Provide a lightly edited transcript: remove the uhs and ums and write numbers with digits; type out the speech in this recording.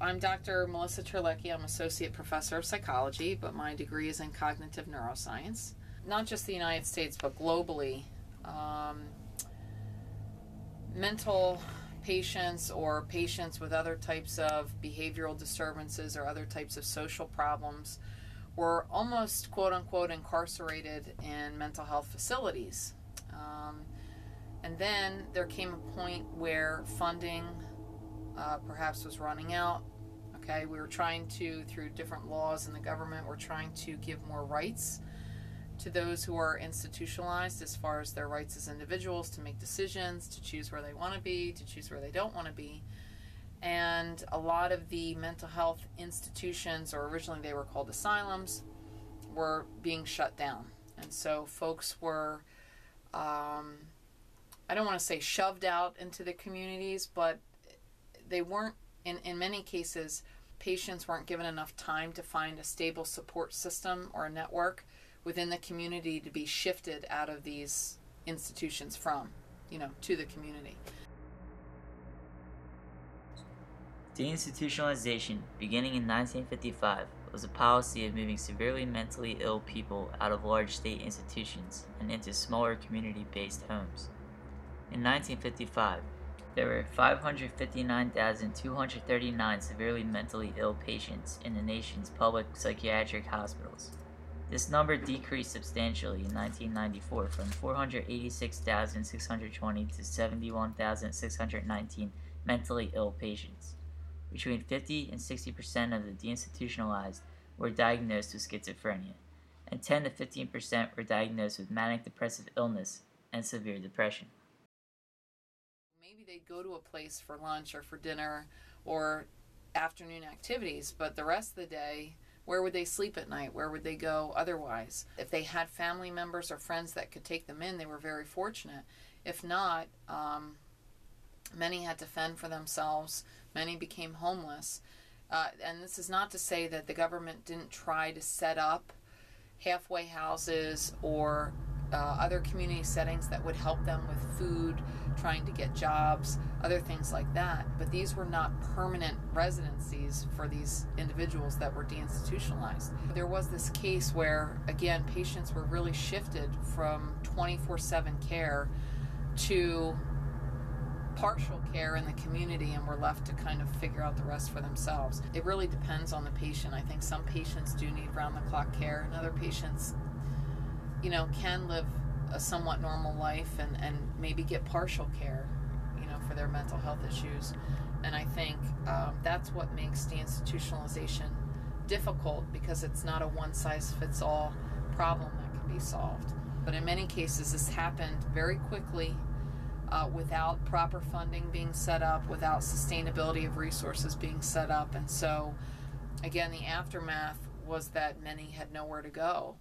I'm Dr. Melissa Terlecki. I'm Associate Professor of Psychology, but my degree is in Cognitive Neuroscience. Not just the United States, but globally, mental patients or patients with other types of behavioral disturbances or other types of social problems were almost, quote-unquote, incarcerated in mental health facilities. And then there came a point where funding perhaps was running out. Okay, we were trying to, through different laws in the government, we're trying to give more rights to those who are institutionalized as far as their rights as individuals to make decisions, to choose where they want to be, to choose where they don't want to be. And a lot of the mental health institutions, or originally they were called asylums, were being shut down. And so folks were, I don't want to say shoved out into the communities, but they weren't, in many cases, patients weren't given enough time to find a stable support system or a network within the community to be shifted out of these institutions from, to the community. Deinstitutionalization, beginning in 1955, was a policy of moving severely mentally ill people out of large state institutions and into smaller community-based homes. In 1955, there were 559,239 severely mentally ill patients in the nation's public psychiatric hospitals. This number decreased substantially in 1994 from 486,620 to 71,619 mentally ill patients. Between 50 and 60% of the deinstitutionalized were diagnosed with schizophrenia, and 10 to 15% were diagnosed with manic depressive illness and severe depression. Maybe they'd go to a place for lunch or for dinner or afternoon activities, but the rest of the day, where would they sleep at night? Where would they go otherwise? If they had family members or friends that could take them in, they were very fortunate. If not, many had to fend for themselves. Many became homeless. And this is not to say that the government didn't try to set up halfway houses or other community settings that would help them with food, trying to get jobs, other things like that. But these were not permanent residencies for these individuals that were deinstitutionalized. There was this case where, again, patients were really shifted from 24/7 care to partial care in the community and were left to kind of figure out the rest for themselves. It really depends on the patient. I think some patients do need round-the-clock care, and other patients can live a somewhat normal life and maybe get partial care, for their mental health issues. And I think that's what makes deinstitutionalization difficult, because it's not a one-size-fits-all problem that can be solved. But in many cases, this happened very quickly without proper funding being set up, without sustainability of resources being set up. And so, again, the aftermath was that many had nowhere to go